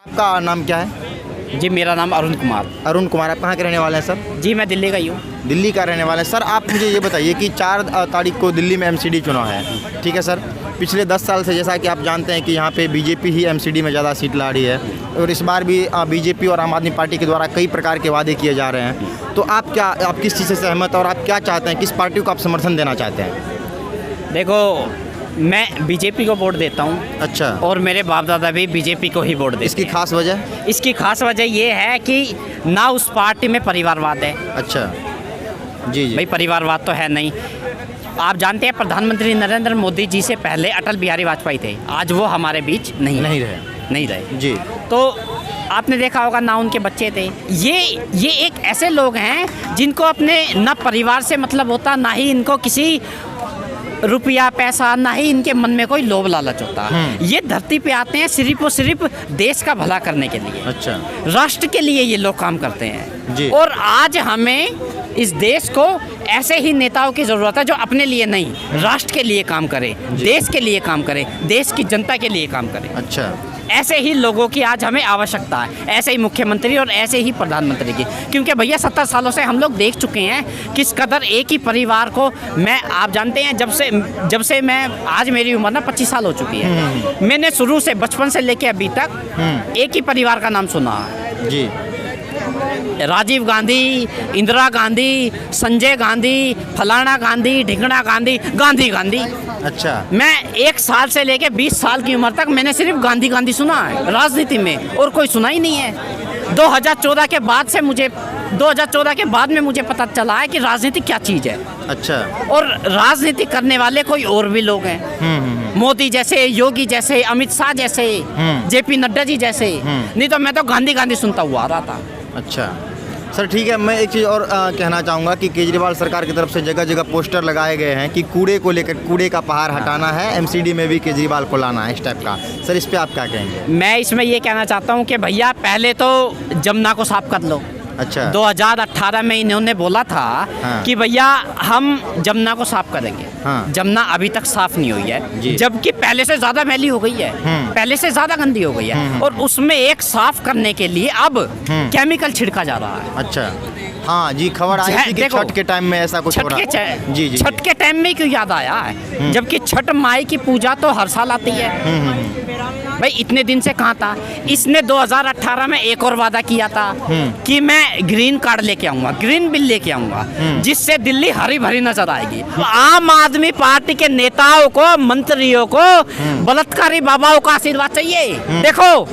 आपका नाम क्या है? जी मेरा नाम अरुण कुमार। अरुण कुमार। आप कहाँ के रहने वाले हैं सर? जी मैं दिल्ली का ही हूँ। दिल्ली का रहने वाले हैं सर। आप मुझे ये बताइए कि 4 तारीख को दिल्ली में एमसीडी चुनाव है, ठीक है सर। पिछले 10 साल से जैसा कि आप जानते हैं कि यहाँ पे बीजेपी ही एमसीडी में ज़्यादा सीट ला रही है और इस बार भी बीजेपी और आम आदमी पार्टी के द्वारा कई प्रकार के वादे किए जा रहे हैं। तो आप किस चीज़ से सहमत और आप क्या चाहते हैं, किस पार्टी को आप समर्थन देना चाहते हैं? देखो मैं बीजेपी को वोट देता हूँ। अच्छा। और मेरे बाप दादा भी बीजेपी को ही वोट देते इसकी हैं। खास वजह? इसकी खास वजह ये है कि ना उस पार्टी में परिवारवाद है। अच्छा जी जी। भाई परिवारवाद तो है नहीं। आप जानते हैं प्रधानमंत्री नरेंद्र मोदी जी से पहले अटल बिहारी वाजपेयी थे, आज वो हमारे बीच नहीं रहे जी। तो आपने देखा होगा ना उनके बच्चे थे। ये एक ऐसे लोग हैं जिनको अपने ना परिवार से मतलब होता, ना ही इनको किसी रुपया पैसा, ना ही इनके मन में कोई लोभ लालच होता। ये धरती पे आते हैं सिर्फ और सिर्फ देश का भला करने के लिए। अच्छा। राष्ट्र के लिए ये लोग काम करते हैं जी। और आज हमें इस देश को ऐसे ही नेताओं की ज़रूरत है जो अपने लिए नहीं, राष्ट्र के लिए काम करे, देश के लिए काम करे, देश की जनता के लिए काम करे। अच्छा। ऐसे ही लोगों की आज हमें आवश्यकता है, ऐसे ही मुख्यमंत्री और ऐसे ही प्रधानमंत्री की। क्योंकि भैया 70 सालों से हम लोग देख चुके हैं किस कदर एक ही परिवार को, आप जानते हैं जब से मैं, आज मेरी उम्र ना 25 साल हो चुकी है, मैंने शुरू से बचपन से लेके अभी तक एक ही परिवार का नाम सुना है जी। राजीव गांधी, इंदिरा गांधी, संजय गांधी, फलाना गांधी, ढिंगना गांधी, गांधी। अच्छा। मैं 1 साल से लेके 20 साल की उम्र तक मैंने सिर्फ गांधी सुना है राजनीति में, और कोई सुना ही नहीं है। 2014 के बाद में मुझे पता चला है कि राजनीति क्या चीज़ है। अच्छा। और राजनीति करने वाले कोई और भी लोग हैं, मोदी जैसे, योगी जैसे, अमित शाह जैसे, जेपी नड्डा जी जैसे। नहीं तो मैं तो गांधी सुनता हुआ आ रहा था। अच्छा सर, ठीक है। मैं एक चीज़ और कहना चाहूँगा कि केजरीवाल सरकार की तरफ से जगह जगह पोस्टर लगाए गए हैं कि कूड़े को लेकर, कूड़े का पहाड़ हटाना है, एमसीडी में भी केजरीवाल को लाना है, इस टाइप का। सर इस पे आप क्या कहेंगे? मैं इसमें ये कहना चाहता हूँ कि भैया पहले तो जमुना को साफ कर लो। अच्छा। 2018 में इन्होंने बोला था कि भैया हम जमुना को साफ करेंगे। जमुना अभी तक साफ नहीं हुई है, जबकि पहले से ज़्यादा मैली हो गई है, पहले से ज़्यादा गंदी हो गई है। और उसमें एक साफ करने के लिए अब केमिकल छिड़का जा रहा है। अच्छा। हाँ जी, खबर आई थी कि छठ के टाइम में ऐसा कुछ हो रहा है। जी। छठ के टाइम में क्यों याद आया है, जबकि छठ माई की पूजा तो हर साल आती है। भाई इतने दिन से कहाँ था? इसने 2018 में एक और वादा किया था कि मैं ग्रीन कार्ड लेके आऊंगा, ग्रीन बिल लेके आऊंगा, जिससे दिल्ली हरी भरी नजर आएगी। आम आदमी पार्टी के नेताओं को, मंत्रियों को बलात्कारी बाबाओं का आशीर्वाद चाहिए। देखो।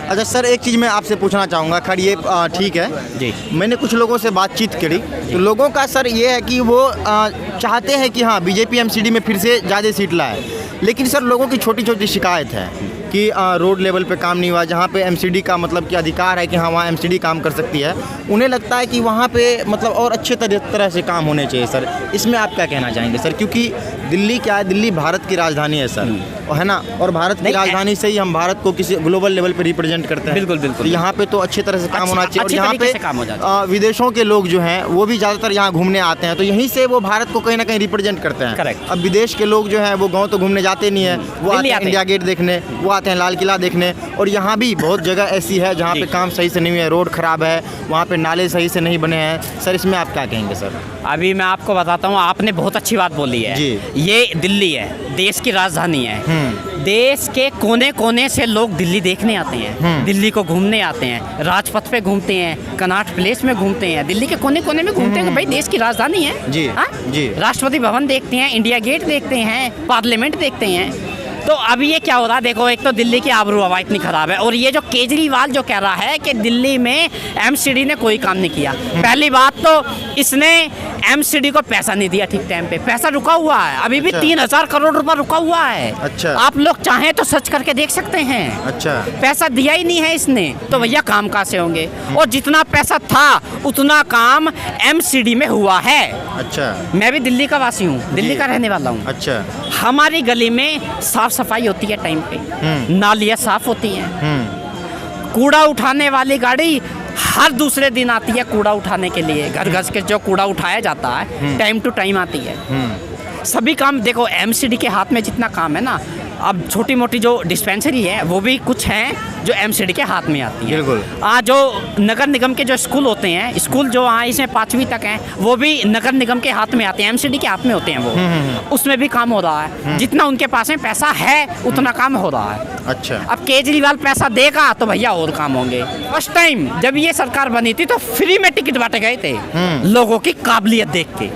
अच्छा सर, एक चीज़ मैं आपसे पूछना चाहूँगा, खैर ये ठीक है जी। मैंने कुछ लोगों से बातचीत करी तो लोगों का सर ये है कि वो चाहते हैं कि हाँ बीजेपी एमसीडी में फिर से ज़्यादा सीट लाए, लेकिन सर लोगों की छोटी छोटी शिकायत है कि रोड लेवल पे काम नहीं हुआ, जहाँ पे एमसीडी का मतलब कि अधिकार है कि हाँ वहाँ एमसीडी काम कर सकती है। उन्हें लगता है कि वहाँ पे मतलब और अच्छे तरह से काम होने चाहिए। सर इसमें आप क्या कहना चाहेंगे सर? क्योंकि दिल्ली क्या है, दिल्ली भारत की राजधानी है सर, है ना, और भारत की राजधानी से ही हम भारत को किसी ग्लोबल लेवल पे रिप्रेजेंट करते हैं। बिल्कुल। तो यहाँ पे तो अच्छे तरह से काम होना चाहिए। और यहाँ पे विदेशों के लोग जो हैं वो भी ज़्यादातर यहाँ घूमने आते हैं, तो यहीं से वो भारत को कहीं ना कहीं रिप्रेजेंट करते हैं। करेक्ट। अब विदेश के लोग जो हैं वो गाँव तो घूमने जाते नहीं है, वो आते हैं इंडिया गेट देखने, वो आते हैं लाल किला देखने। और यहाँ भी बहुत जगह ऐसी है जहाँ पे काम सही से नहीं है, रोड खराब है, वहाँ पे नाले सही से नहीं बने हैं। सर इसमें आप क्या कहेंगे? सर अभी मैं आपको बताता हूँ, आपने बहुत अच्छी बात बोली है जी। ये दिल्ली है, देश की राजधानी है। देश के कोने कोने से लोग दिल्ली देखने आते हैं, दिल्ली को घूमने आते हैं, राजपथ पे घूमते हैं, कनॉट प्लेस में घूमते हैं, दिल्ली के कोने कोने में घूमते हैं। भाई देश की राजधानी है जी। जी। राष्ट्रपति भवन देखते हैं, इंडिया गेट देखते हैं, पार्लियामेंट देखते हैं। तो अभी ये क्या हो रहा है? देखो, एक तो दिल्ली की आबरू हवा इतनी खराब है, और ये जो केजरीवाल जो कह रहा है कि दिल्ली में एमसीडी ने कोई काम नहीं किया। पहली बात तो इसने एमसीडी को पैसा नहीं दिया ठीक टाइम पे, पैसा रुका हुआ है, अभी भी 3000 करोड़ रुपया रुका हुआ है। अच्छा। आप लोग चाहें तो सर्च करके देख सकते हैं। अच्छा। पैसा दिया ही नहीं है इसने, तो भैया काम कहाँ से होंगे? और जितना पैसा था उतना काम एमसीडी में हुआ है। अच्छा। मैं भी दिल्ली का वासी हूँ, दिल्ली का रहने वाला हूँ। अच्छा। हमारी गली में साफ सफाई होती है टाइम पे, नालियाँ साफ होती हैं, कूड़ा उठाने वाली गाड़ी हर दूसरे दिन आती है कूड़ा उठाने के लिए, घर घर के जो कूड़ा उठाया जाता है टाइम टू टाइम आती है। सभी काम देखो, एमसीडी के हाथ में जितना काम है ना, अब छोटी मोटी जो डिस्पेंसरी है वो भी कुछ हैं जो एमसीडी के हाथ में आती है। बिल्कुल। आज जो नगर निगम के जो स्कूल होते हैं, स्कूल जो यहाँ इसमें 5वीं तक हैं, वो भी नगर निगम के हाथ में आते हैं, एमसीडी के हाथ में होते हैं वो। उसमें भी काम हो रहा है, जितना उनके पास में पैसा है उतना काम हो रहा है। अच्छा। अब केजरीवाल पैसा देगा तो भैया और काम होंगे। फर्स्ट टाइम जब ये सरकार बनी थी तो फ्री में टिकट बांटे गए थे लोगों की काबिलियत देख के।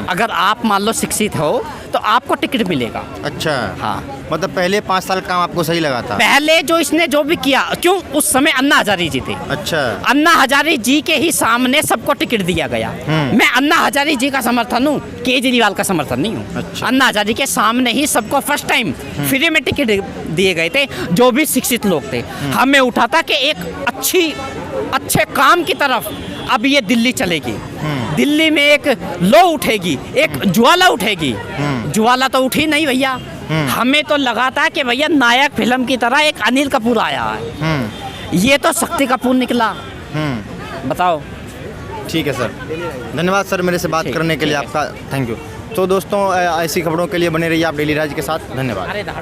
अगर आप मान लो शिक्षित हो तो आपको टिकट मिलेगा। अच्छा। हाँ। मतलब पहले 5 साल काम आपको सही लगा था? पहले जो इसने जो भी किया, क्यों उस समय अन्ना हजारे जी थे। अच्छा। अन्ना हजारे जी के ही सामने सबको टिकट दिया गया। मैं अन्ना हजारे जी का समर्थन हूँ, केजरीवाल का समर्थन नहीं हूँ। अच्छा। अन्ना हजारे के सामने ही सबको फर्स्ट टाइम फ्री में टिकट दिए गए थे, जो भी शिक्षित लोग थे। हमें उठा था कि एक अच्छे काम की तरफ अब ये दिल्ली चलेगी। दिल्ली में एक लो उठेगी, एक ज्वाला उठेगी। ज्वाला तो उठी नहीं भैया। हमें तो लगा था कि भैया नायक फिल्म की तरह एक अनिल कपूर आया है, ये तो शक्ति कपूर निकला। बताओ। ठीक है सर, धन्यवाद सर मेरे से बात करने के लिए, आपका थैंक यू। तो दोस्तों ऐसी खबरों के लिए बने रहिए आप डेली राज के साथ। धन्यवाद।